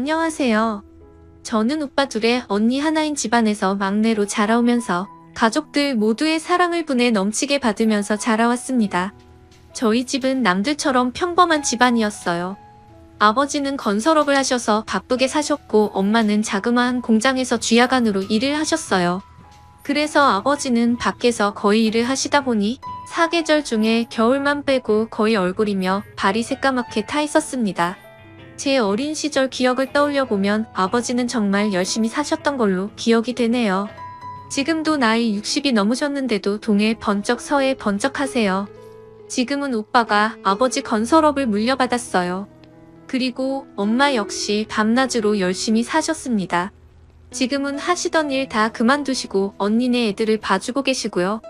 안녕하세요. 저는 오빠 둘에 언니 하나인 집안에서 막내로 자라오면서 가족들 모두의 사랑을 분에 넘치게 받으면서 자라왔습니다. 저희 집은 남들처럼 평범한 집안이었어요. 아버지는 건설업을 하셔서 바쁘게 사셨고 엄마는 자그마한 공장에서 쥐야간으로 일을 하셨어요. 그래서 아버지는 밖에서 거의 일을 하시다 보니 사계절 중에 겨울만 빼고 거의 얼굴이며 발이 새까맣게 타 있었습니다. 제 어린 시절 기억을 떠올려 보면 아버지는 정말 열심히 사셨던 걸로 기억이 되네요. 지금도 나이 60이 넘으셨는데도 동해 번쩍 서해 번쩍 하세요. 지금은 오빠가 아버지 건설업을 물려받았어요. 그리고 엄마 역시 밤낮으로 열심히 사셨습니다. 지금은 하시던 일 다 그만두시고 언니네 애들을 봐주고 계시고요.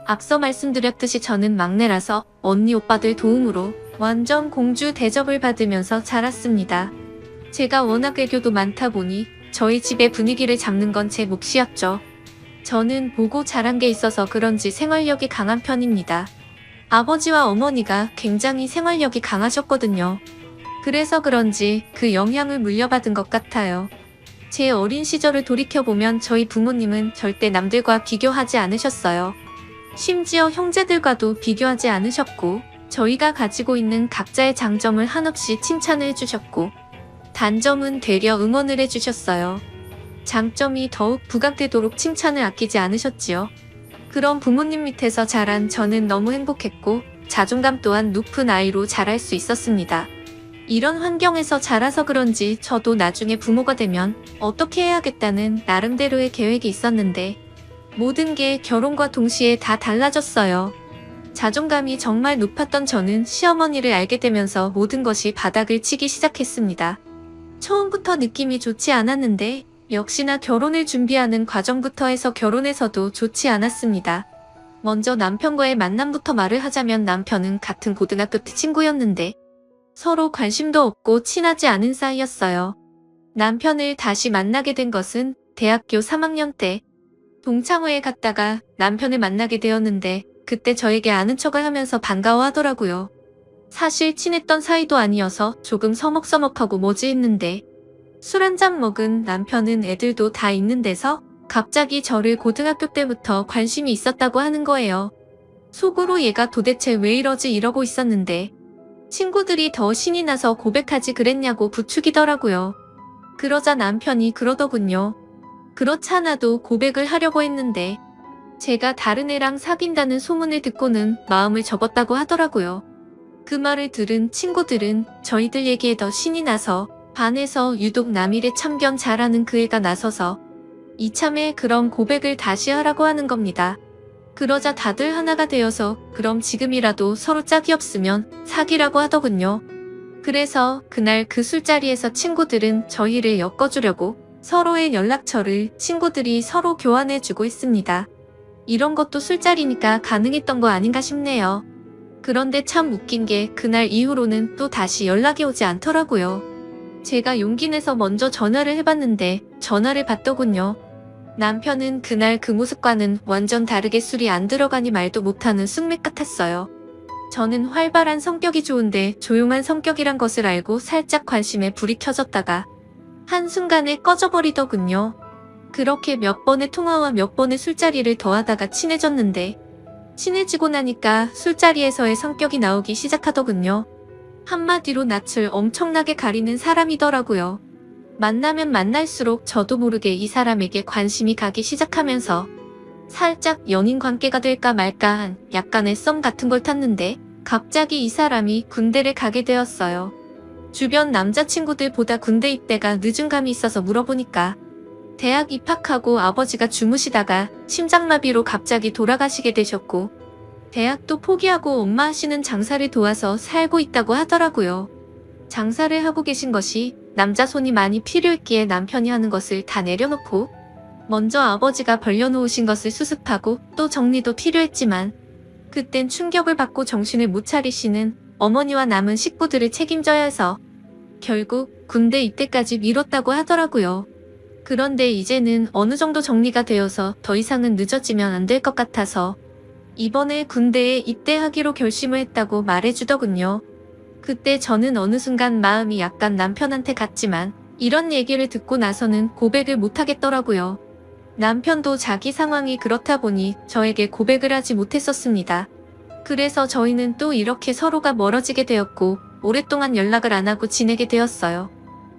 앞서 말씀드렸듯이 저는 막내라서 언니 오빠들 도움으로 완전 공주 대접을 받으면서 자랐습니다. 제가 워낙 애교도 많다 보니 저희 집의 분위기를 잡는 건 제 몫이었죠. 저는 보고 자란 게 있어서 그런지 생활력이 강한 편입니다. 아버지와 어머니가 굉장히 생활력이 강하셨거든요. 그래서 그런지 그 영향을 물려받은 것 같아요. 제 어린 시절을 돌이켜보면 저희 부모님은 절대 남들과 비교하지 않으셨어요. 심지어 형제들과도 비교하지 않으셨고 저희가 가지고 있는 각자의 장점을 한없이 칭찬을 해주셨고 단점은 되려 응원을 해주셨어요. 장점이 더욱 부각되도록 칭찬을 아끼지 않으셨지요. 그런 부모님 밑에서 자란 저는 너무 행복했고 자존감 또한 높은 아이로 자랄 수 있었습니다. 이런 환경에서 자라서 그런지 저도 나중에 부모가 되면 어떻게 해야겠다는 나름대로의 계획이 있었는데 모든 게 결혼과 동시에 다 달라졌어요. 자존감이 정말 높았던 저는 시어머니를 알게 되면서 모든 것이 바닥을 치기 시작했습니다. 처음부터 느낌이 좋지 않았는데 역시나 결혼을 준비하는 과정부터 해서 결혼해서도 좋지 않았습니다. 먼저 남편과의 만남부터 말을 하자면 남편은 같은 고등학교 때 친구였는데 서로 관심도 없고 친하지 않은 사이였어요. 남편을 다시 만나게 된 것은 대학교 3학년 때 동창회에 갔다가 남편을 만나게 되었는데 그때 저에게 아는 척을 하면서 반가워하더라고요. 사실 친했던 사이도 아니어서 조금 서먹서먹하고 뭐지 했는데 술 한잔 먹은 남편은 애들도 다 있는 데서 갑자기 저를 고등학교 때부터 관심이 있었다고 하는 거예요. 속으로 얘가 도대체 왜 이러지 이러고 있었는데 친구들이 더 신이 나서 고백하지 그랬냐고 부추기더라고요. 그러자 남편이 그러더군요. 그렇잖아도 고백을 하려고 했는데 제가 다른 애랑 사귄다는 소문을 듣고는 마음을 접었다고 하더라고요. 그 말을 들은 친구들은 저희들 얘기에 더 신이 나서 반해서 유독 남일에 참견 잘하는 그 애가 나서서 이참에 그런 고백을 다시 하라고 하는 겁니다. 그러자 다들 하나가 되어서 그럼 지금이라도 서로 짝이 없으면 사귀라고 하더군요. 그래서 그날 그 술자리에서 친구들은 저희를 엮어주려고 서로의 연락처를 친구들이 서로 교환해주고 있습니다. 이런 것도 술자리니까 가능했던 거 아닌가 싶네요. 그런데 참 웃긴 게 그날 이후로는 또 다시 연락이 오지 않더라고요. 제가 용기 내서 먼저 전화를 해봤는데 전화를 받더군요. 남편은 그날 그 모습과는 완전 다르게 술이 안 들어가니 말도 못하는 숙맥 같았어요. 저는 활발한 성격이 좋은데 조용한 성격이란 것을 알고 살짝 관심에 불이 켜졌다가 한순간에 꺼져버리더군요. 그렇게 몇 번의 통화와 몇 번의 술자리를 더하다가 친해졌는데 친해지고 나니까 술자리에서의 성격이 나오기 시작하더군요. 한마디로 낯을 엄청나게 가리는 사람이더라고요. 만나면 만날수록 저도 모르게 이 사람에게 관심이 가기 시작하면서 살짝 연인 관계가 될까 말까 한 약간의 썸 같은 걸 탔는데 갑자기 이 사람이 군대를 가게 되었어요. 주변 남자친구들보다 군대 입대가 늦은 감이 있어서 물어보니까 대학 입학하고 아버지가 주무시다가 심장마비로 갑자기 돌아가시게 되셨고 대학도 포기하고 엄마 하시는 장사를 도와서 살고 있다고 하더라고요. 장사를 하고 계신 것이 남자 손이 많이 필요했기에 남편이 하는 것을 다 내려놓고 먼저 아버지가 벌려놓으신 것을 수습하고 또 정리도 필요했지만 그땐 충격을 받고 정신을 못 차리시는 어머니와 남은 식구들을 책임져야 해서 결국 군대 입대까지 미뤘다고 하더라고요. 그런데 이제는 어느 정도 정리가 되어서 더 이상은 늦어지면 안 될 것 같아서 이번에 군대에 입대하기로 결심을 했다고 말해주더군요. 그때 저는 어느 순간 마음이 약간 남편한테 갔지만 이런 얘기를 듣고 나서는 고백을 못하겠더라고요. 남편도 자기 상황이 그렇다 보니 저에게 고백을 하지 못했었습니다. 그래서 저희는 또 이렇게 서로가 멀어지게 되었고 오랫동안 연락을 안 하고 지내게 되었어요.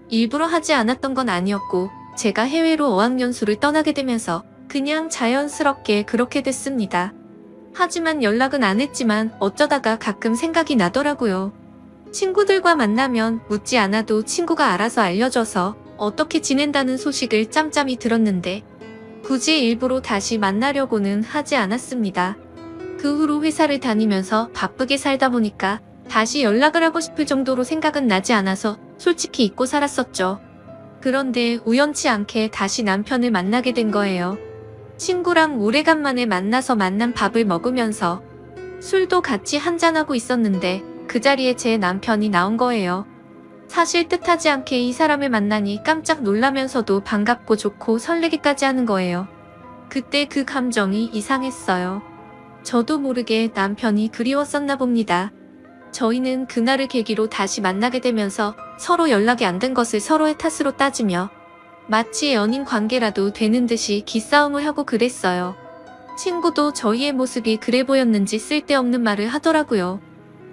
일부러 하지 않았던 건 아니었고 제가 해외로 어학연수를 떠나게 되면서 그냥 자연스럽게 그렇게 됐습니다. 하지만 연락은 안 했지만 어쩌다가 가끔 생각이 나더라고요. 친구들과 만나면 묻지 않아도 친구가 알아서 알려줘서 어떻게 지낸다는 소식을 짬짬이 들었는데 굳이 일부러 다시 만나려고는 하지 않았습니다. 그 후로 회사를 다니면서 바쁘게 살다 보니까 다시 연락을 하고 싶을 정도로 생각은 나지 않아서 솔직히 잊고 살았었죠. 그런데 우연치 않게 다시 남편을 만나게 된 거예요. 친구랑 오래간만에 만나서 만난 밥을 먹으면서 술도 같이 한잔하고 있었는데 그 자리에 제 남편이 나온 거예요. 사실 뜻하지 않게 이 사람을 만나니 깜짝 놀라면서도 반갑고 좋고 설레기까지 하는 거예요. 그때 그 감정이 이상했어요. 저도 모르게 남편이 그리웠었나 봅니다. 저희는 그날을 계기로 다시 만나게 되면서 서로 연락이 안 된 것을 서로의 탓으로 따지며 마치 연인 관계라도 되는 듯이 기싸움을 하고 그랬어요. 친구도 저희의 모습이 그래 보였는지 쓸데없는 말을 하더라고요.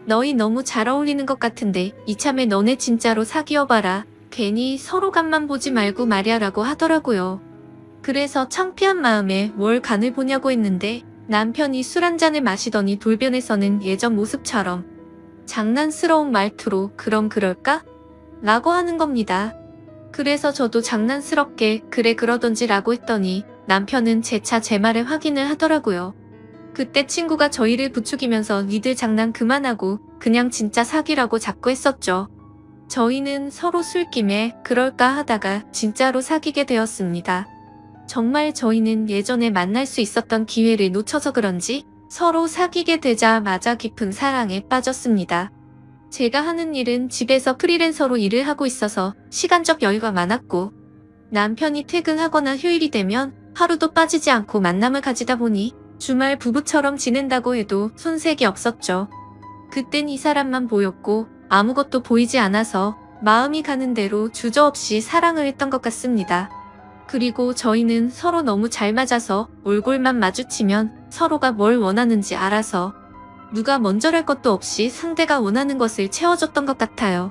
너희 너무 잘 어울리는 것 같은데 이참에 너네 진짜로 사귀어봐라. 괜히 서로 간만 보지 말고 말이야 라고 하더라고요. 그래서 창피한 마음에 뭘 간을 보냐고 했는데 남편이 술 한 잔을 마시더니 돌변해서는 예전 모습처럼 장난스러운 말투로 그럼 그럴까? 라고 하는 겁니다. 그래서 저도 장난스럽게 그래 그러던지 라고 했더니 남편은 재차 제 말을 확인을 하더라고요. 그때 친구가 저희를 부추기면서 니들 장난 그만하고 그냥 진짜 사귀라고 자꾸 했었죠. 저희는 서로 술김에 그럴까 하다가 진짜로 사귀게 되었습니다. 정말 저희는 예전에 만날 수 있었던 기회를 놓쳐서 그런지 서로 사귀게 되자마자 깊은 사랑에 빠졌습니다. 제가 하는 일은 집에서 프리랜서로 일을 하고 있어서 시간적 여유가 많았고 남편이 퇴근하거나 휴일이 되면 하루도 빠지지 않고 만남을 가지다 보니 주말 부부처럼 지낸다고 해도 손색이 없었죠. 그땐 이 사람만 보였고 아무것도 보이지 않아서 마음이 가는 대로 주저없이 사랑을 했던 것 같습니다. 그리고 저희는 서로 너무 잘 맞아서 얼굴만 마주치면 서로가 뭘 원하는지 알아서 누가 먼저랄 것도 없이 상대가 원하는 것을 채워줬던 것 같아요.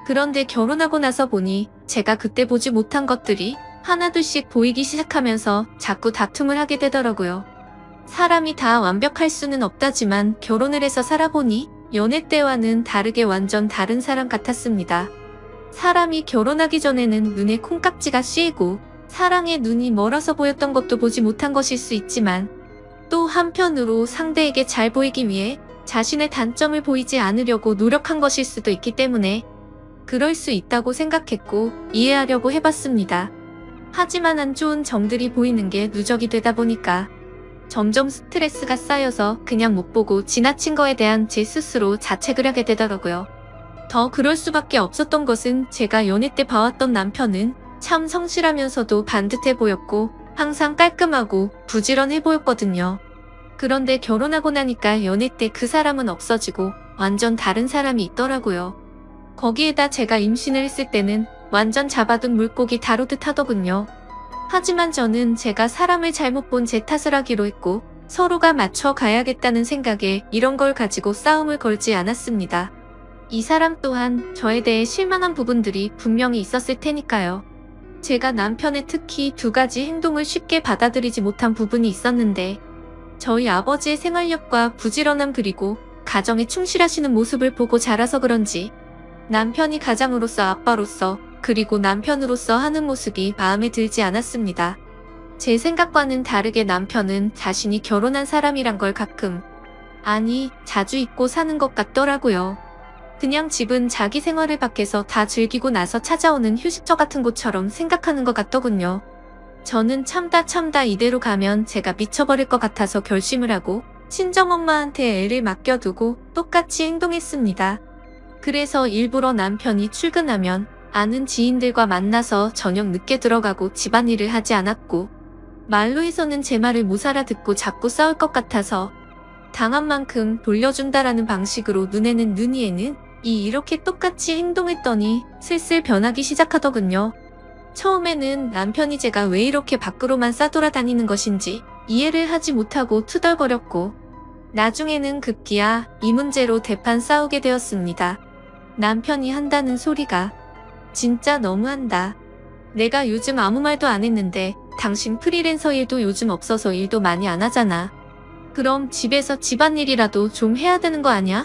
그런데 결혼하고 나서 보니 제가 그때 보지 못한 것들이 하나둘씩 보이기 시작하면서 자꾸 다툼을 하게 되더라고요. 사람이 다 완벽할 수는 없다지만 결혼을 해서 살아보니 연애 때와는 다르게 완전 다른 사람 같았습니다. 사람이 결혼하기 전에는 눈에 콩깍지가 씌이고 사랑의 눈이 멀어서 보였던 것도 보지 못한 것일 수 있지만 또 한편으로 상대에게 잘 보이기 위해 자신의 단점을 보이지 않으려고 노력한 것일 수도 있기 때문에 그럴 수 있다고 생각했고 이해하려고 해봤습니다. 하지만 안 좋은 점들이 보이는 게 누적이 되다 보니까 점점 스트레스가 쌓여서 그냥 못 보고 지나친 거에 대한 제 스스로 자책을 하게 되더라고요. 더 그럴 수밖에 없었던 것은 제가 연애 때 봐왔던 남편은 참 성실하면서도 반듯해 보였고 항상 깔끔하고 부지런해 보였거든요. 그런데 결혼하고 나니까 연애 때 그 사람은 없어지고 완전 다른 사람이 있더라고요. 거기에다 제가 임신을 했을 때는 완전 잡아둔 물고기 다루듯 하더군요. 하지만 저는 제가 사람을 잘못 본 제 탓을 하기로 했고 서로가 맞춰 가야겠다는 생각에 이런 걸 가지고 싸움을 걸지 않았습니다. 이 사람 또한 저에 대해 실망한 부분들이 분명히 있었을 테니까요. 제가 남편의 특히 두 가지 행동을 쉽게 받아들이지 못한 부분이 있었는데 저희 아버지의 생활력과 부지런함 그리고 가정에 충실하시는 모습을 보고 자라서 그런지 남편이 가장으로서 아빠로서 그리고 남편으로서 하는 모습이 마음에 들지 않았습니다. 제 생각과는 다르게 남편은 자신이 결혼한 사람이란 걸 가끔, 아니 자주 잊고 사는 것 같더라고요. 그냥 집은 자기 생활을 밖에서 다 즐기고 나서 찾아오는 휴식처 같은 곳처럼 생각하는 것 같더군요. 저는 참다 이대로 가면 제가 미쳐버릴 것 같아서 결심을 하고 친정엄마한테 애를 맡겨두고 똑같이 행동했습니다. 그래서 일부러 남편이 출근하면 아는 지인들과 만나서 저녁 늦게 들어가고 집안일을 하지 않았고 말로 해서는 제 말을 못 알아듣고 자꾸 싸울 것 같아서 당한 만큼 돌려준다라는 방식으로 눈에는 눈이에는 이렇게 똑같이 행동했더니 슬슬 변하기 시작하더군요. 처음에는 남편이 제가 왜 이렇게 밖으로만 싸돌아다니는 것인지 이해를 하지 못하고 투덜거렸고, 나중에는 급기야 이 문제로 대판 싸우게 되었습니다. 남편이 한다는 소리가 진짜 너무한다. 내가 요즘 아무 말도 안 했는데 당신 프리랜서 일도 요즘 없어서 일도 많이 안 하잖아. 그럼 집에서 집안일이라도 좀 해야 되는 거 아냐?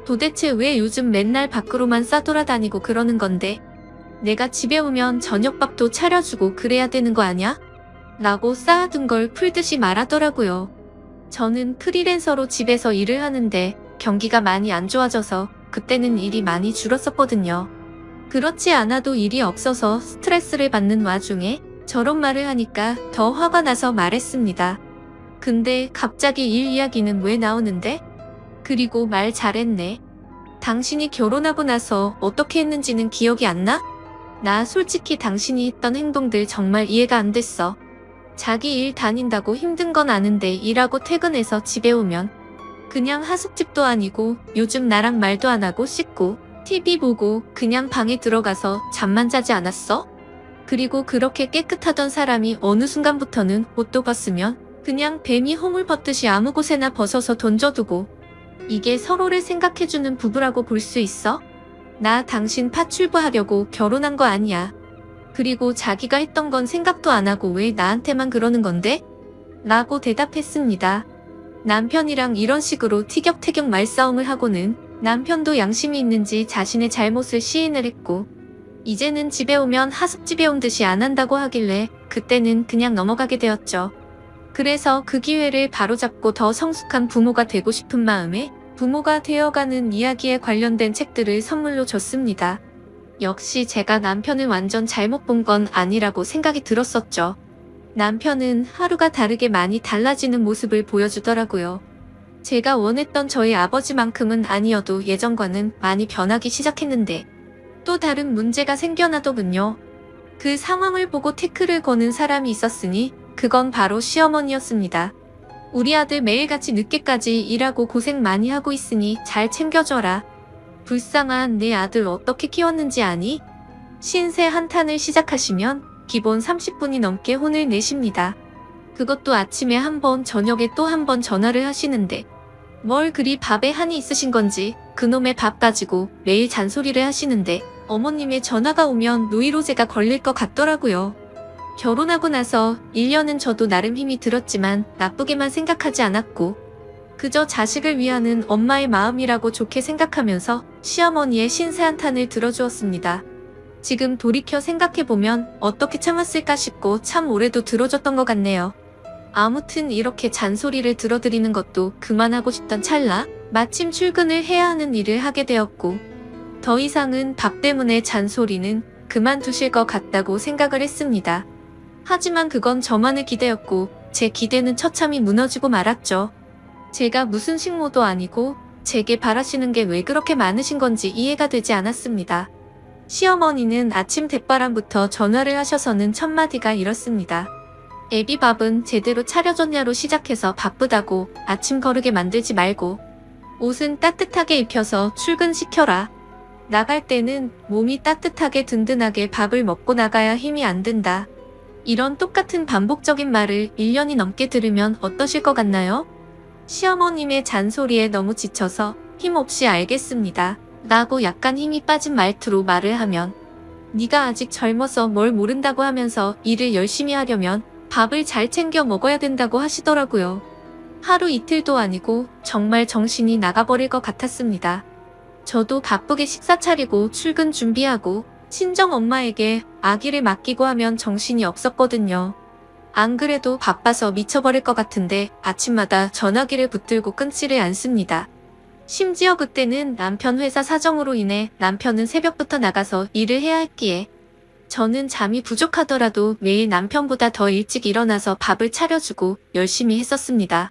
도대체 왜 요즘 맨날 밖으로만 싸돌아다니고 그러는 건데, 내가 집에 오면 저녁밥도 차려주고 그래야 되는 거 아냐? 라고 쌓아둔 걸 풀듯이 말하더라고요. 저는 프리랜서로 집에서 일을 하는데 경기가 많이 안 좋아져서 그때는 일이 많이 줄었었거든요. 그렇지 않아도 일이 없어서 스트레스를 받는 와중에 저런 말을 하니까 더 화가 나서 말했습니다. 근데 갑자기 일 이야기는 왜 나오는데? 그리고 말 잘했네. 당신이 결혼하고 나서 어떻게 했는지는 기억이 안 나? 나 솔직히 당신이 했던 행동들 정말 이해가 안 됐어. 자기 일 다닌다고 힘든 건 아는데 일하고 퇴근해서 집에 오면 그냥 하숙집도 아니고 요즘 나랑 말도 안 하고 씻고 TV 보고 그냥 방에 들어가서 잠만 자지 않았어? 그리고 그렇게 깨끗하던 사람이 어느 순간부터는 옷도 벗으면 그냥 뱀이 허물 벗듯이 아무 곳에나 벗어서 던져두고, 이게 서로를 생각해주는 부부라고 볼 수 있어? 나 당신 파출부하려고 결혼한 거 아니야. 그리고 자기가 했던 건 생각도 안 하고 왜 나한테만 그러는 건데? 라고 대답했습니다. 남편이랑 이런 식으로 티격태격 말싸움을 하고는 남편도 양심이 있는지 자신의 잘못을 시인을 했고, 이제는 집에 오면 하숙집에 온 듯이 안 한다고 하길래 그때는 그냥 넘어가게 되었죠. 그래서 그 기회를 바로잡고 더 성숙한 부모가 되고 싶은 마음에 부모가 되어가는 이야기에 관련된 책들을 선물로 줬습니다. 역시 제가 남편을 완전 잘못 본 건 아니라고 생각이 들었었죠. 남편은 하루가 다르게 많이 달라지는 모습을 보여주더라고요. 제가 원했던 저희 아버지만큼은 아니어도 예전과는 많이 변하기 시작했는데 또 다른 문제가 생겨나더군요. 그 상황을 보고 태클을 거는 사람이 있었으니 그건 바로 시어머니였습니다. 우리 아들 매일같이 늦게까지 일하고 고생 많이 하고 있으니 잘 챙겨줘라. 불쌍한 내 아들 어떻게 키웠는지 아니? 신세 한탄을 시작하시면 기본 30분이 넘게 혼을 내십니다. 그것도 아침에 한 번, 저녁에 또 한 번 전화를 하시는데 뭘 그리 밥에 한이 있으신 건지 그놈의 밥 가지고 매일 잔소리를 하시는데, 어머님의 전화가 오면 노이로제가 걸릴 것 같더라고요. 결혼하고 나서 1년은 저도 나름 힘이 들었지만 나쁘게만 생각하지 않았고, 그저 자식을 위하는 엄마의 마음이라고 좋게 생각하면서 시어머니의 신세 한탄을 들어주었습니다. 지금 돌이켜 생각해보면 어떻게 참았을까 싶고 참 오래도 들어줬던 것 같네요. 아무튼 이렇게 잔소리를 들어드리는 것도 그만하고 싶던 찰나 마침 출근을 해야 하는 일을 하게 되었고, 더 이상은 밥 때문에 잔소리는 그만두실 것 같다고 생각을 했습니다. 하지만 그건 저만의 기대였고 제 기대는 처참히 무너지고 말았죠. 제가 무슨 식모도 아니고 제게 바라시는 게 왜 그렇게 많으신 건지 이해가 되지 않았습니다. 시어머니는 아침 대바람부터 전화를 하셔서는 첫마디가 이렇습니다. 애비 밥은 제대로 차려줬냐로 시작해서 바쁘다고 아침 거르게 만들지 말고 옷은 따뜻하게 입혀서 출근시켜라. 나갈 때는 몸이 따뜻하게 든든하게 밥을 먹고 나가야 힘이 안 든다. 이런 똑같은 반복적인 말을 1년이 넘게 들으면 어떠실 것 같나요? 시어머님의 잔소리에 너무 지쳐서 힘없이 알겠습니다. 라고 약간 힘이 빠진 말투로 말을 하면, 네가 아직 젊어서 뭘 모른다고 하면서 일을 열심히 하려면 밥을 잘 챙겨 먹어야 된다고 하시더라고요. 하루 이틀도 아니고 정말 정신이 나가버릴 것 같았습니다. 저도 바쁘게 식사 차리고 출근 준비하고 친정 엄마에게 아기를 맡기고 하면 정신이 없었거든요. 안 그래도 바빠서 미쳐버릴 것 같은데 아침마다 전화기를 붙들고 끊지를 않습니다. 심지어 그때는 남편 회사 사정으로 인해 남편은 새벽부터 나가서 일을 해야 했기에 저는 잠이 부족하더라도 매일 남편보다 더 일찍 일어나서 밥을 차려주고 열심히 했었습니다.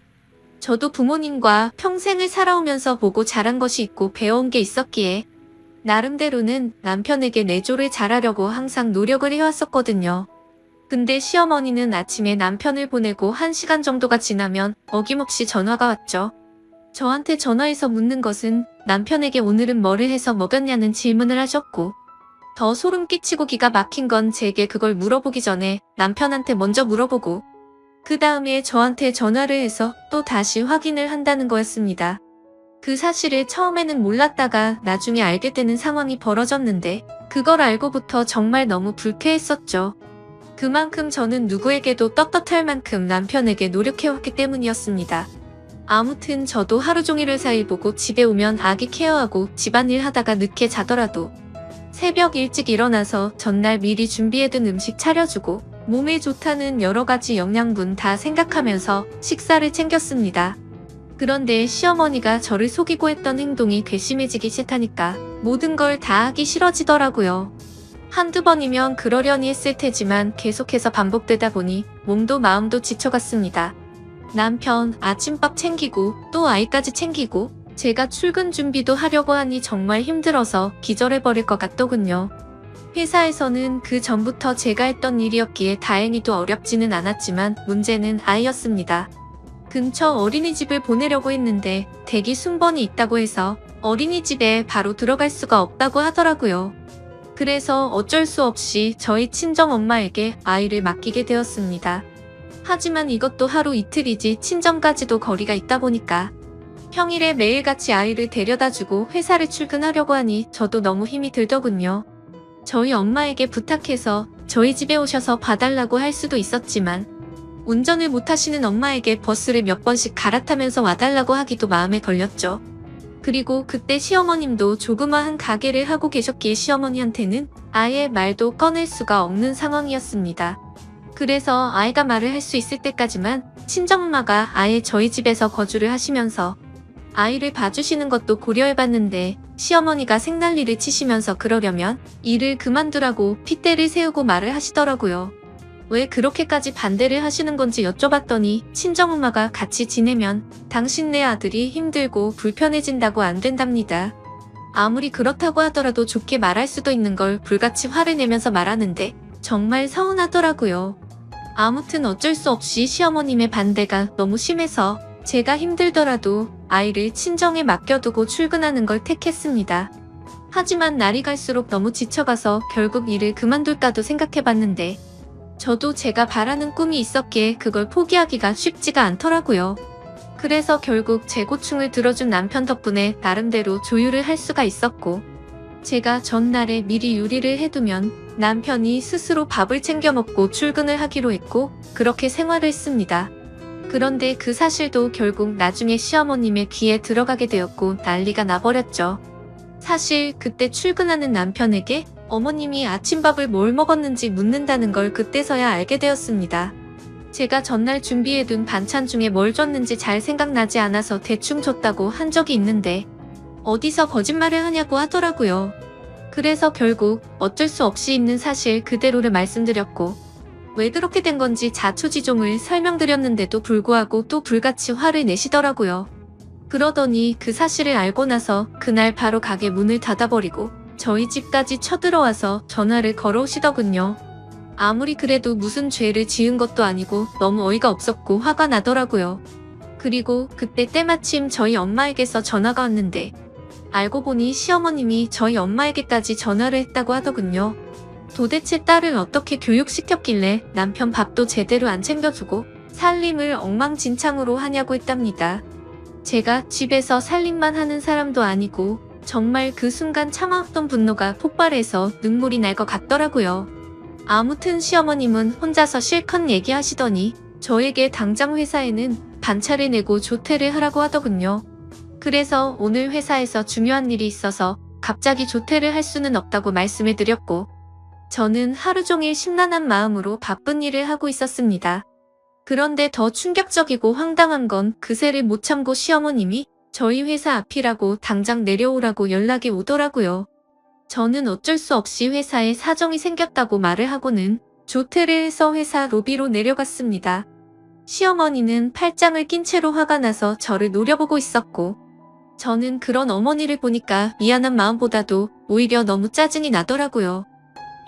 저도 부모님과 평생을 살아오면서 보고 자란 것이 있고 배워온 게 있었기에 나름대로는 남편에게 내조를 잘하려고 항상 노력을 해왔었거든요. 근데 시어머니는 아침에 남편을 보내고 1시간 정도가 지나면 어김없이 전화가 왔죠. 저한테 전화해서 묻는 것은 남편에게 오늘은 뭐를 해서 먹였냐는 질문을 하셨고, 더 소름 끼치고 기가 막힌 건 제게 그걸 물어보기 전에 남편한테 먼저 물어보고 그 다음에 저한테 전화를 해서 또 다시 확인을 한다는 거였습니다. 그 사실을 처음에는 몰랐다가 나중에 알게 되는 상황이 벌어졌는데 그걸 알고부터 정말 너무 불쾌했었죠. 그만큼 저는 누구에게도 떳떳할 만큼 남편에게 노력해왔기 때문이었습니다. 아무튼 저도 하루 종일 회사일 보고 집에 오면 아기 케어하고 집안일 하다가 늦게 자더라도 새벽 일찍 일어나서 전날 미리 준비해둔 음식 차려주고 몸에 좋다는 여러 가지 영양분 다 생각하면서 식사를 챙겼습니다. 그런데 시어머니가 저를 속이고 했던 행동이 괘씸해지기 싫다니까 모든 걸 다 하기 싫어지더라고요. 한두 번이면 그러려니 했을 테지만 계속해서 반복되다 보니 몸도 마음도 지쳐갔습니다. 남편 아침밥 챙기고 또 아이까지 챙기고 제가 출근 준비도 하려고 하니 정말 힘들어서 기절해버릴 것 같더군요. 회사에서는 그 전부터 제가 했던 일이었기에 다행히도 어렵지는 않았지만 문제는 아이였습니다. 근처 어린이집을 보내려고 했는데 대기 순번이 있다고 해서 어린이집에 바로 들어갈 수가 없다고 하더라고요. 그래서 어쩔 수 없이 저희 친정엄마에게 아이를 맡기게 되었습니다. 하지만 이것도 하루 이틀이지 친정까지도 거리가 있다 보니까 평일에 매일같이 아이를 데려다주고 회사를 출근하려고 하니 저도 너무 힘이 들더군요. 저희 엄마에게 부탁해서 저희 집에 오셔서 봐달라고 할 수도 있었지만 운전을 못하시는 엄마에게 버스를 몇 번씩 갈아타면서 와달라고 하기도 마음에 걸렸죠. 그리고 그때 시어머님도 조그마한 가게를 하고 계셨기에 시어머니한테는 아예 말도 꺼낼 수가 없는 상황이었습니다. 그래서 아이가 말을 할 수 있을 때까지만 친정엄마가 아예 저희 집에서 거주를 하시면서 아이를 봐주시는 것도 고려해봤는데 시어머니가 생난리를 치시면서 그러려면 일을 그만두라고 핏대를 세우고 말을 하시더라고요. 왜 그렇게까지 반대를 하시는 건지 여쭤봤더니 친정엄마가 같이 지내면 당신네 아들이 힘들고 불편해진다고 안 된답니다. 아무리 그렇다고 하더라도 좋게 말할 수도 있는 걸 불같이 화를 내면서 말하는데 정말 서운하더라고요. 아무튼 어쩔 수 없이 시어머님의 반대가 너무 심해서 제가 힘들더라도 아이를 친정에 맡겨두고 출근하는 걸 택했습니다. 하지만 날이 갈수록 너무 지쳐가서 결국 일을 그만둘까도 생각해봤는데 저도 제가 바라는 꿈이 있었기에 그걸 포기하기가 쉽지가 않더라고요. 그래서 결국 제 고충을 들어준 남편 덕분에 나름대로 조율을 할 수가 있었고 제가 전날에 미리 요리를 해두면 남편이 스스로 밥을 챙겨 먹고 출근을 하기로 했고 그렇게 생활을 했습니다. 그런데 그 사실도 결국 나중에 시어머님의 귀에 들어가게 되었고 난리가 나버렸죠. 사실 그때 출근하는 남편에게 어머님이 아침밥을 뭘 먹었는지 묻는다는 걸 그때서야 알게 되었습니다. 제가 전날 준비해둔 반찬 중에 뭘 줬는지 잘 생각나지 않아서 대충 줬다고 한 적이 있는데 어디서 거짓말을 하냐고 하더라고요. 그래서 결국 어쩔 수 없이 있는 사실 그대로를 말씀드렸고 왜 그렇게 된 건지 자초지종을 설명드렸는데도 불구하고 또 불같이 화를 내시더라고요. 그러더니 그 사실을 알고 나서 그날 바로 가게 문을 닫아버리고 저희 집까지 쳐들어와서 전화를 걸어오시더군요. 아무리 그래도 무슨 죄를 지은 것도 아니고 너무 어이가 없었고 화가 나더라고요. 그리고 그때 때마침 저희 엄마에게서 전화가 왔는데 알고 보니 시어머님이 저희 엄마에게까지 전화를 했다고 하더군요. 도대체 딸을 어떻게 교육시켰길래 남편 밥도 제대로 안 챙겨주고 살림을 엉망진창으로 하냐고 했답니다. 제가 집에서 살림만 하는 사람도 아니고 정말 그 순간 참아왔던 분노가 폭발해서 눈물이 날 것 같더라고요. 아무튼 시어머님은 혼자서 실컷 얘기하시더니 저에게 당장 회사에는 반차를 내고 조퇴를 하라고 하더군요. 그래서 오늘 회사에서 중요한 일이 있어서 갑자기 조퇴를 할 수는 없다고 말씀을 드렸고 저는 하루 종일 심란한 마음으로 바쁜 일을 하고 있었습니다. 그런데 더 충격적이고 황당한 건 그새를 못 참고 시어머님이 저희 회사 앞이라고 당장 내려오라고 연락이 오더라고요. 저는 어쩔 수 없이 회사에 사정이 생겼다고 말을 하고는 조퇴를 해서 회사 로비로 내려갔습니다. 시어머니는 팔짱을 낀 채로 화가 나서 저를 노려보고 있었고 저는 그런 어머니를 보니까 미안한 마음보다도 오히려 너무 짜증이 나더라고요.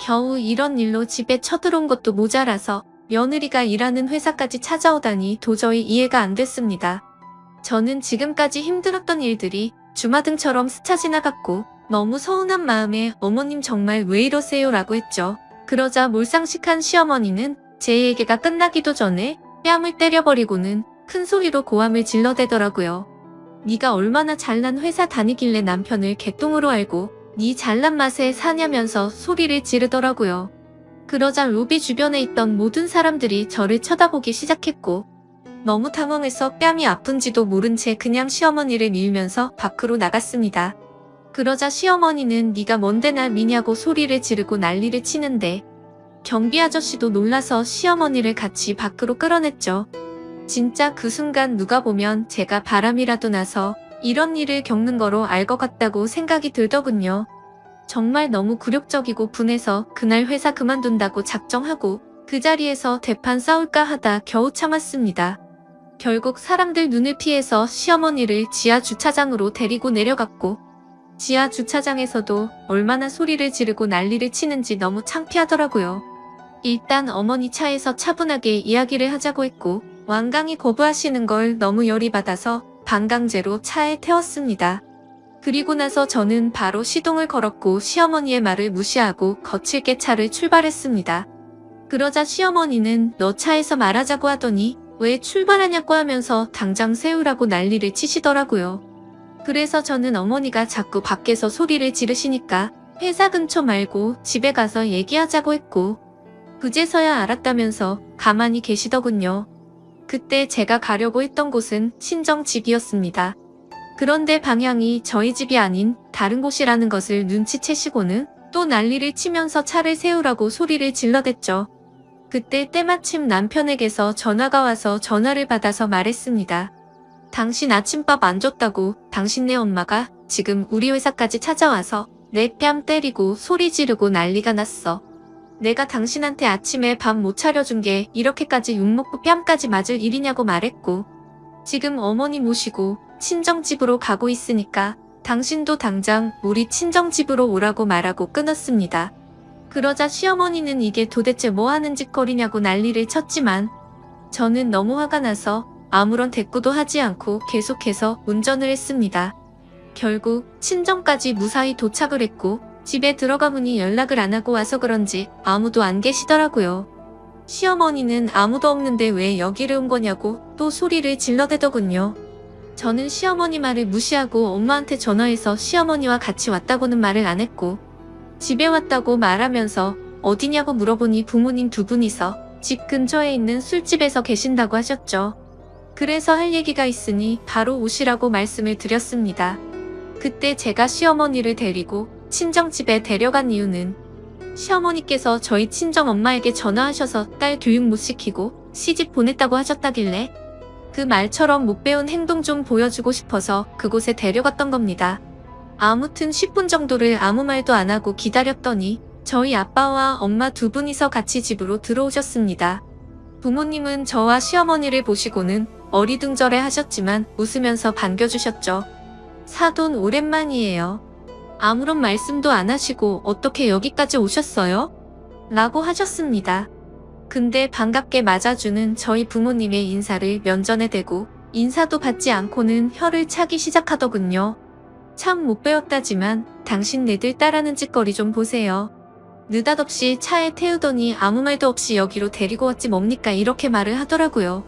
겨우 이런 일로 집에 쳐들어온 것도 모자라서 며느리가 일하는 회사까지 찾아오다니 도저히 이해가 안 됐습니다. 저는 지금까지 힘들었던 일들이 주마등처럼 스쳐 지나갔고 너무 서운한 마음에 어머님 정말 왜 이러세요 라고 했죠. 그러자 몰상식한 시어머니는 제 얘기가 끝나기도 전에 뺨을 때려버리고는 큰 소리로 고함을 질러대더라고요. 네가 얼마나 잘난 회사 다니길래 남편을 개똥으로 알고 네 잘난 맛에 사냐면서 소리를 지르더라고요. 그러자 로비 주변에 있던 모든 사람들이 저를 쳐다보기 시작했고 너무 당황해서 뺨이 아픈지도 모른 채 그냥 시어머니를 밀면서 밖으로 나갔습니다. 그러자 시어머니는 네가 뭔데 날 미냐고 소리를 지르고 난리를 치는데 경비 아저씨도 놀라서 시어머니를 같이 밖으로 끌어냈죠. 진짜 그 순간 누가 보면 제가 바람이라도 나서 이런 일을 겪는 거로 알 것 같다고 생각이 들더군요. 정말 너무 굴욕적이고 분해서 그날 회사 그만둔다고 작정하고 그 자리에서 대판 싸울까 하다 겨우 참았습니다. 결국 사람들 눈을 피해서 시어머니를 지하 주차장으로 데리고 내려갔고 지하 주차장에서도 얼마나 소리를 지르고 난리를 치는지 너무 창피하더라고요. 일단 어머니 차에서 차분하게 이야기를 하자고 했고 완강히 거부하시는 걸 너무 열이 받아서 반강제로 차에 태웠습니다. 그리고 나서 저는 바로 시동을 걸었고 시어머니의 말을 무시하고 거칠게 차를 출발했습니다. 그러자 시어머니는 너 차에서 말하자고 하더니 왜 출발하냐고 하면서 당장 세우라고 난리를 치시더라고요. 그래서 저는 어머니가 자꾸 밖에서 소리를 지르시니까 회사 근처 말고 집에 가서 얘기하자고 했고 그제서야 알았다면서 가만히 계시더군요. 그때 제가 가려고 했던 곳은 친정 집이었습니다. 그런데 방향이 저희 집이 아닌 다른 곳이라는 것을 눈치채시고는 또 난리를 치면서 차를 세우라고 소리를 질러댔죠. 그때 때마침 남편에게서 전화가 와서 전화를 받아서 말했습니다. 당신 아침밥 안 줬다고 당신네 엄마가 지금 우리 회사까지 찾아와서 내 뺨 때리고 소리 지르고 난리가 났어. 내가 당신한테 아침에 밥 못 차려준 게 이렇게까지 욕먹고 뺨까지 맞을 일이냐고 말했고 지금 어머니 모시고 친정집으로 가고 있으니까 당신도 당장 우리 친정집으로 오라고 말하고 끊었습니다. 그러자 시어머니는 이게 도대체 뭐 하는 짓거리냐고 난리를 쳤지만 저는 너무 화가 나서 아무런 대꾸도 하지 않고 계속해서 운전을 했습니다. 결국 친정까지 무사히 도착을 했고 집에 들어가보니 연락을 안 하고 와서 그런지 아무도 안 계시더라고요. 시어머니는 아무도 없는데 왜 여기를 온 거냐고 또 소리를 질러대더군요. 저는 시어머니 말을 무시하고 엄마한테 전화해서 시어머니와 같이 왔다고는 말을 안 했고 집에 왔다고 말하면서 어디냐고 물어보니 부모님 두 분이서 집 근처에 있는 술집에서 계신다고 하셨죠. 그래서 할 얘기가 있으니 바로 오시라고 말씀을 드렸습니다. 그때 제가 시어머니를 데리고 친정집에 데려간 이유는 시어머니께서 저희 친정엄마에게 전화하셔서 딸 교육 못 시키고 시집 보냈다고 하셨다길래 그 말처럼 못 배운 행동 좀 보여주고 싶어서 그곳에 데려갔던 겁니다. 아무튼 10분 정도를 아무 말도 안 하고 기다렸더니 저희 아빠와 엄마 두 분이서 같이 집으로 들어오셨습니다. 부모님은 저와 시어머니를 보시고는 어리둥절해 하셨지만 웃으면서 반겨주셨죠. 사돈 오랜만이에요. 아무런 말씀도 안 하시고 어떻게 여기까지 오셨어요? 라고 하셨습니다. 근데 반갑게 맞아주는 저희 부모님의 인사를 면전에 대고 인사도 받지 않고는 혀를 차기 시작하더군요. 참 못 배웠다지만 당신네들 따라하는 짓거리 좀 보세요. 느닷없이 차에 태우더니 아무 말도 없이 여기로 데리고 왔지 뭡니까 이렇게 말을 하더라고요.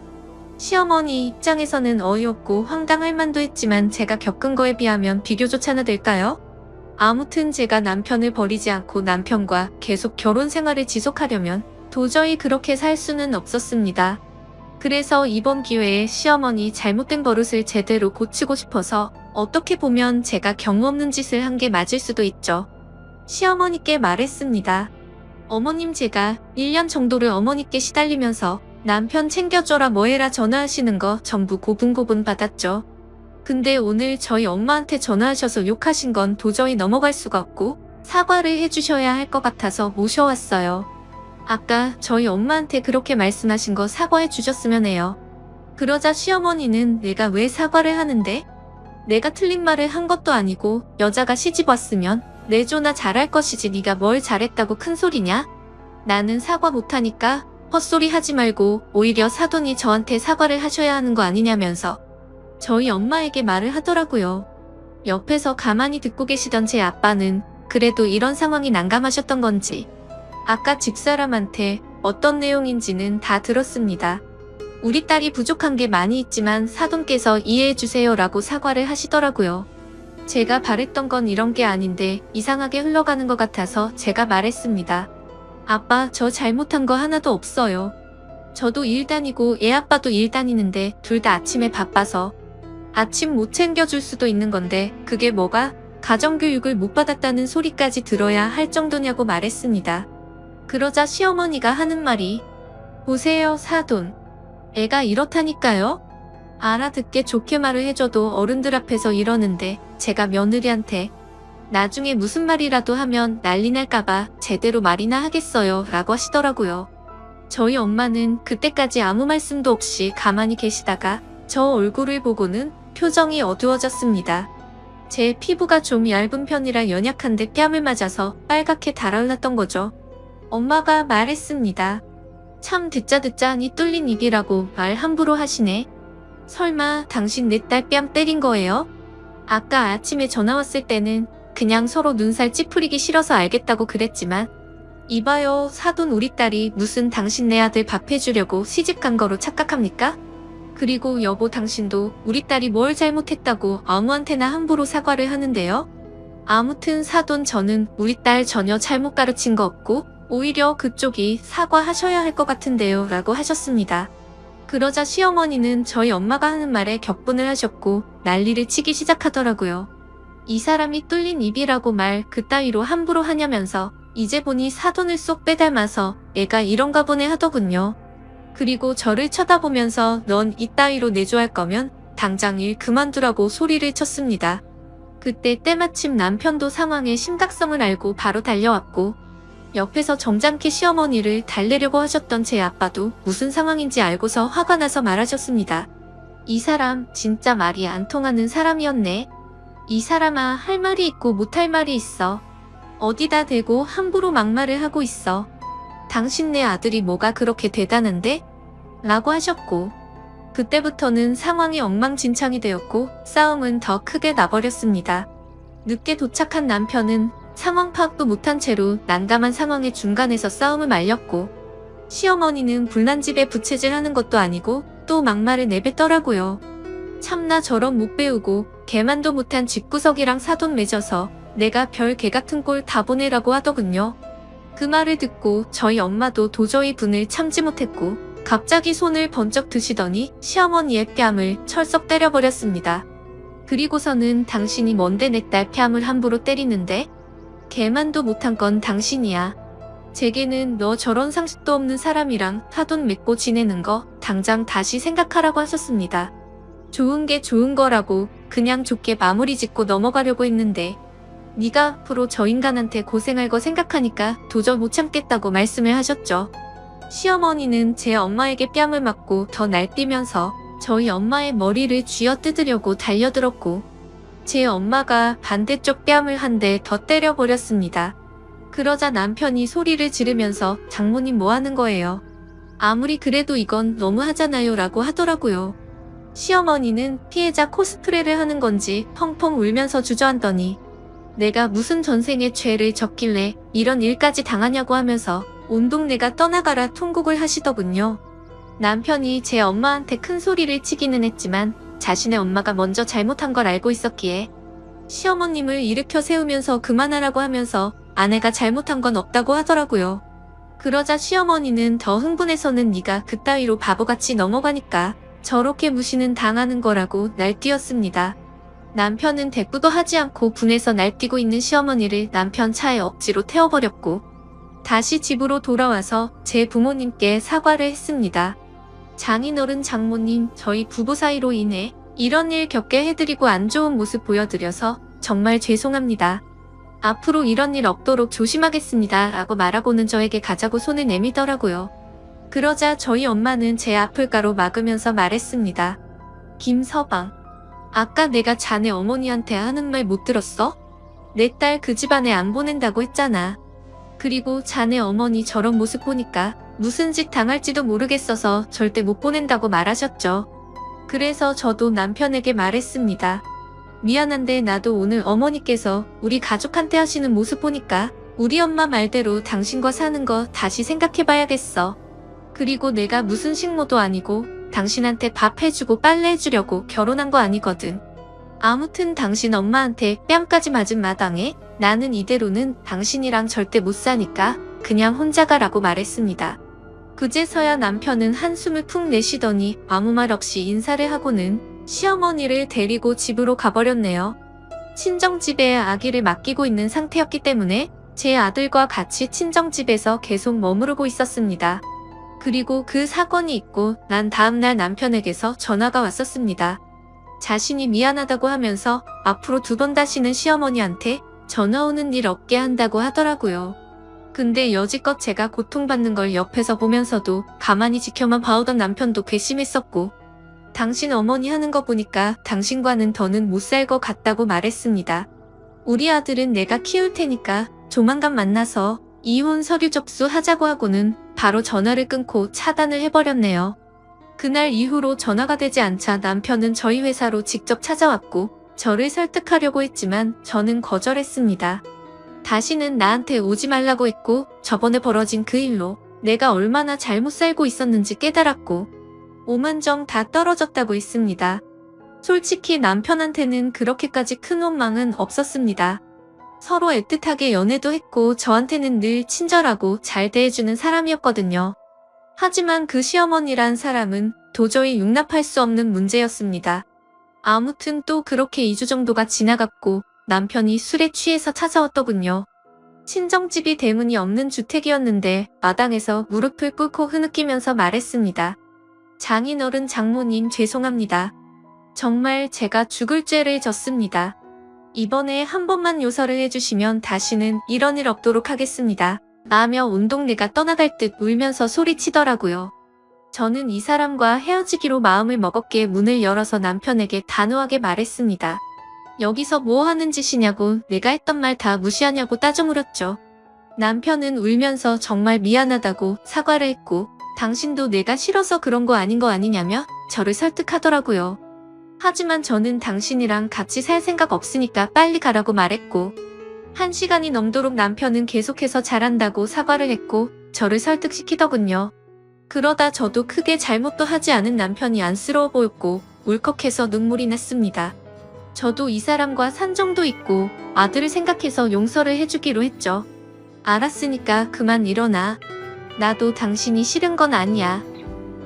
시어머니 입장에서는 어이없고 황당할 만도 했지만 제가 겪은 거에 비하면 비교조차나 될까요? 아무튼 제가 남편을 버리지 않고 남편과 계속 결혼 생활을 지속하려면 도저히 그렇게 살 수는 없었습니다. 그래서 이번 기회에 시어머니 잘못된 버릇을 제대로 고치고 싶어서 어떻게 보면 제가 경우 없는 짓을 한 게 맞을 수도 있죠. 시어머니께 말했습니다. 어머님 제가 1년 정도를 어머니께 시달리면서 남편 챙겨줘라 뭐해라 전화하시는 거 전부 고분고분 받았죠. 근데 오늘 저희 엄마한테 전화하셔서 욕하신 건 도저히 넘어갈 수가 없고 사과를 해주셔야 할 것 같아서 모셔왔어요. 아까 저희 엄마한테 그렇게 말씀하신 거 사과해 주셨으면 해요. 그러자 시어머니는 내가 왜 사과를 하는데? 내가 틀린 말을 한 것도 아니고 여자가 시집 왔으면 내조나 잘할 것이지 네가 뭘 잘했다고 큰소리냐? 나는 사과 못하니까 헛소리 하지 말고 오히려 사돈이 저한테 사과를 하셔야 하는 거 아니냐면서 저희 엄마에게 말을 하더라고요. 옆에서 가만히 듣고 계시던 제 아빠는 그래도 이런 상황이 난감하셨던 건지 아까 집사람한테 어떤 내용인지는 다 들었습니다. 우리 딸이 부족한 게 많이 있지만 사돈께서 이해해주세요 라고 사과를 하시더라고요. 제가 바랬던 건 이런 게 아닌데 이상하게 흘러가는 것 같아서 제가 말했습니다. 아빠, 저 잘못한 거 하나도 없어요. 저도 일 다니고 애 아빠도 일 다니는데 둘 다 아침에 바빠서 아침 못 챙겨줄 수도 있는 건데 그게 뭐가 가정교육을 못 받았다는 소리까지 들어야 할 정도냐고 말했습니다. 그러자 시어머니가 하는 말이 보세요 사돈. 애가 이렇다니까요? 알아듣게 좋게 말을 해줘도 어른들 앞에서 이러는데 제가 며느리한테 나중에 무슨 말이라도 하면 난리 날까봐 제대로 말이나 하겠어요 라고 하시더라고요. 저희 엄마는 그때까지 아무 말씀도 없이 가만히 계시다가 저 얼굴을 보고는 표정이 어두워졌습니다. 제 피부가 좀 얇은 편이라 연약한데 뺨을 맞아서 빨갛게 달아올랐던 거죠. 엄마가 말했습니다. 참 듣자 하니 뚫린 입이라고 말 함부로 하시네. 설마 당신 내 딸 뺨 때린 거예요? 아까 아침에 전화 왔을 때는 그냥 서로 눈살 찌푸리기 싫어서 알겠다고 그랬지만 이봐요 사돈 우리 딸이 무슨 당신 내 아들 밥 해주려고 시집간 거로 착각합니까? 그리고 여보 당신도 우리 딸이 뭘 잘못했다고 아무한테나 함부로 사과를 하는데요? 아무튼 사돈 저는 우리 딸 전혀 잘못 가르친 거 없고 오히려 그쪽이 사과하셔야 할 것 같은데요 라고 하셨습니다. 그러자 시어머니는 저희 엄마가 하는 말에 격분을 하셨고 난리를 치기 시작하더라고요. 이 사람이 뚫린 입이라고 말 그따위로 함부로 하냐면서 이제 보니 사돈을 쏙 빼닮아서 애가 이런가 보네 하더군요. 그리고 저를 쳐다보면서 넌 이따위로 내조할 거면 당장 일 그만두라고 소리를 쳤습니다. 그때 때마침 남편도 상황의 심각성을 알고 바로 달려왔고 옆에서 점잖게 시어머니를 달래려고 하셨던 제 아빠도 무슨 상황인지 알고서 화가 나서 말하셨습니다. 이 사람 진짜 말이 안 통하는 사람이었네. 이 사람아 할 말이 있고 못할 말이 있어. 어디다 대고 함부로 막말을 하고 있어. 당신네 아들이 뭐가 그렇게 대단한데? 라고 하셨고 그때부터는 상황이 엉망진창이 되었고 싸움은 더 크게 나버렸습니다. 늦게 도착한 남편은 상황 파악도 못한 채로 난감한 상황의 중간에서 싸움을 말렸고 시어머니는 불난 집에 부채질하는 것도 아니고 또 막말을 내뱉더라고요. 참나 저런 못 배우고 개만도 못한 집구석이랑 사돈 맺어서 내가 별 개 같은 꼴 다 보내라고 하더군요. 그 말을 듣고 저희 엄마도 도저히 분을 참지 못했고 갑자기 손을 번쩍 드시더니 시어머니의 뺨을 철썩 때려버렸습니다. 그리고서는 당신이 뭔데 내 딸 뺨을 함부로 때리는데? 개만도 못한 건 당신이야. 제게는 너 저런 상식도 없는 사람이랑 사돈 맺고 지내는 거 당장 다시 생각하라고 하셨습니다. 좋은 게 좋은 거라고 그냥 좋게 마무리 짓고 넘어가려고 했는데 네가 앞으로 저 인간한테 고생할 거 생각하니까 도저히 못 참겠다고 말씀을 하셨죠. 시어머니는 제 엄마에게 뺨을 맞고 더 날뛰면서 저희 엄마의 머리를 쥐어뜯으려고 달려들었고 제 엄마가 반대쪽 뺨을 한 대 더 때려버렸습니다. 그러자 남편이 소리를 지르면서 장모님 뭐 하는 거예요? 아무리 그래도 이건 너무하잖아요 라고 하더라고요. 시어머니는 피해자 코스프레를 하는 건지 펑펑 울면서 주저앉더니 내가 무슨 전생에 죄를 졌길래 이런 일까지 당하냐고 하면서 온 동네가 떠나가라 통곡을 하시더군요. 남편이 제 엄마한테 큰 소리를 치기는 했지만 자신의 엄마가 먼저 잘못한 걸 알고 있었기에 시어머님을 일으켜 세우면서 그만하라고 하면서 아내가 잘못한 건 없다고 하더라고요. 그러자 시어머니는 더 흥분해서는 네가 그따위로 바보같이 넘어가니까 저렇게 무시는 당하는 거라고 날뛰었습니다. 남편은 대꾸도 하지 않고 분해서 날뛰고 있는 시어머니를 남편 차에 억지로 태워버렸고 다시 집으로 돌아와서 제 부모님께 사과를 했습니다. 장인어른 장모님 저희 부부 사이로 인해 이런 일 겪게 해드리고 안 좋은 모습 보여드려서 정말 죄송합니다. 앞으로 이런 일 없도록 조심하겠습니다 라고 말하고는 저에게 가자고 손을 내밀더라고요. 그러자 저희 엄마는 제 앞을 가로 막으면서 말했습니다. 김서방, 아까 내가 자네 어머니한테 하는 말 못 들었어? 내 딸 그 집안에 안 보낸다고 했잖아. 그리고 자네 어머니 저런 모습 보니까 무슨 짓 당할지도 모르겠어서 절대 못 보낸다고 말하셨죠. 그래서 저도 남편에게 말했습니다. 미안한데 나도 오늘 어머니께서 우리 가족한테 하시는 모습 보니까 우리 엄마 말대로 당신과 사는 거 다시 생각해봐야겠어. 그리고 내가 무슨 식모도 아니고 당신한테 밥 해주고 빨래 해주려고 결혼한 거 아니거든. 아무튼 당신 엄마한테 뺨까지 맞은 마당에 나는 이대로는 당신이랑 절대 못 사니까 그냥 혼자 가라고 말했습니다. 그제서야 남편은 한숨을 푹 내쉬더니 아무 말 없이 인사를 하고는 시어머니를 데리고 집으로 가버렸네요. 친정집에 아기를 맡기고 있는 상태였기 때문에 제 아들과 같이 친정집에서 계속 머무르고 있었습니다. 그리고 그 사건이 있고 난 다음날 남편에게서 전화가 왔었습니다. 자신이 미안하다고 하면서 앞으로 2번 다시는 시어머니한테 전화 오는 일 없게 한다고 하더라고요. 근데 여지껏 제가 고통받는 걸 옆에서 보면서도 가만히 지켜만 봐오던 남편도 괘씸했었고 당신 어머니 하는 거 보니까 당신과는 더는 못 살 것 같다고 말했습니다. 우리 아들은 내가 키울 테니까 조만간 만나서 이혼 서류 접수하자고 하고는 바로 전화를 끊고 차단을 해버렸네요. 그날 이후로 전화가 되지 않자 남편은 저희 회사로 직접 찾아왔고 저를 설득하려고 했지만 저는 거절했습니다. 다시는 나한테 오지 말라고 했고 저번에 벌어진 그 일로 내가 얼마나 잘못 살고 있었는지 깨달았고 오만정 다 떨어졌다고 했습니다. 솔직히 남편한테는 그렇게까지 큰 원망은 없었습니다. 서로 애틋하게 연애도 했고 저한테는 늘 친절하고 잘 대해주는 사람이었거든요. 하지만 그 시어머니란 사람은 도저히 용납할 수 없는 문제였습니다. 아무튼 또 그렇게 2주 정도가 지나갔고 남편이 술에 취해서 찾아왔더군요. 친정집이 대문이 없는 주택이었는데 마당에서 무릎을 꿇고 흐느끼면서 말했습니다. 장인어른 장모님 죄송합니다. 정말 제가 죽을 죄를 졌습니다. 이번에 한 번만 용서를 해주시면 다시는 이런 일 없도록 하겠습니다. 라며 온 동네가 떠나갈 듯 울면서 소리치더라고요. 저는 이 사람과 헤어지기로 마음을 먹었기에 문을 열어서 남편에게 단호하게 말했습니다. 여기서 뭐 하는 짓이냐고 내가 했던 말 다 무시하냐고 따져 물었죠. 남편은 울면서 정말 미안하다고 사과를 했고 당신도 내가 싫어서 그런 거 아닌 거 아니냐며 저를 설득하더라고요. 하지만 저는 당신이랑 같이 살 생각 없으니까 빨리 가라고 말했고 1시간이 넘도록 남편은 계속해서 잘한다고 사과를 했고 저를 설득시키더군요. 그러다 저도 크게 잘못도 하지 않은 남편이 안쓰러워 보였고 울컥해서 눈물이 났습니다. 저도 이 사람과 산정도 있고 아들을 생각해서 용서를 해주기로 했죠. 알았으니까 그만 일어나. 나도 당신이 싫은 건 아니야.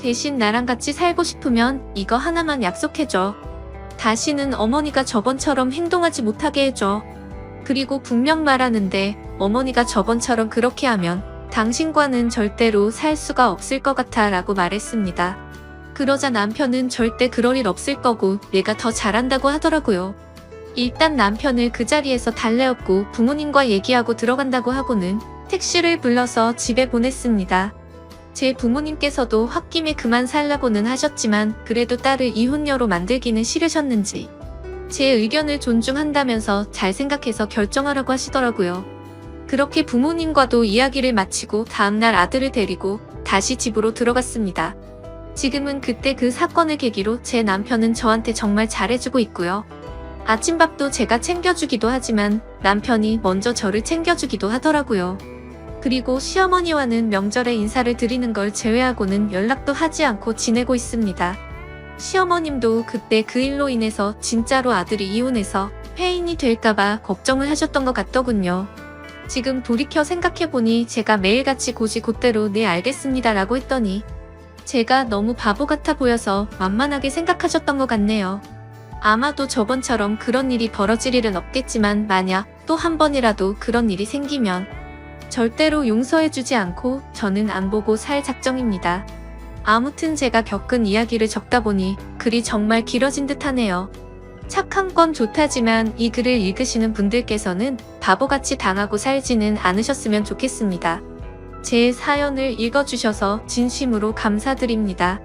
대신 나랑 같이 살고 싶으면 이거 하나만 약속해줘. 다시는 어머니가 저번처럼 행동하지 못하게 해줘. 그리고 분명 말하는데 어머니가 저번처럼 그렇게 하면 당신과는 절대로 살 수가 없을 것 같아 라고 말했습니다. 그러자 남편은 절대 그럴 일 없을 거고 내가 더 잘한다고 하더라고요. 일단 남편을 그 자리에서 달래었고 부모님과 얘기하고 들어간다고 하고는 택시를 불러서 집에 보냈습니다. 제 부모님께서도 홧김에 그만 살라고는 하셨지만 그래도 딸을 이혼녀로 만들기는 싫으셨는지 제 의견을 존중한다면서 잘 생각해서 결정하라고 하시더라고요. 그렇게 부모님과도 이야기를 마치고 다음날 아들을 데리고 다시 집으로 들어갔습니다. 지금은 그때 그 사건을 계기로 제 남편은 저한테 정말 잘해주고 있고요. 아침밥도 제가 챙겨주기도 하지만 남편이 먼저 저를 챙겨주기도 하더라고요. 그리고 시어머니와는 명절에 인사를 드리는 걸 제외하고는 연락도 하지 않고 지내고 있습니다. 시어머님도 그때 그 일로 인해서 진짜로 아들이 이혼해서 폐인이 될까봐 걱정을 하셨던 것 같더군요. 지금 돌이켜 생각해보니 제가 매일같이 곧대로 네 알겠습니다 라고 했더니 제가 너무 바보 같아 보여서 만만하게 생각하셨던 것 같네요. 아마도 저번처럼 그런 일이 벌어질 일은 없겠지만 만약 또 한 번이라도 그런 일이 생기면 절대로 용서해주지 않고 저는 안 보고 살 작정입니다. 아무튼 제가 겪은 이야기를 적다 보니 글이 정말 길어진 듯 하네요. 착한 건 좋다지만 이 글을 읽으시는 분들께서는 바보같이 당하고 살지는 않으셨으면 좋겠습니다. 제 사연을 읽어주셔서 진심으로 감사드립니다.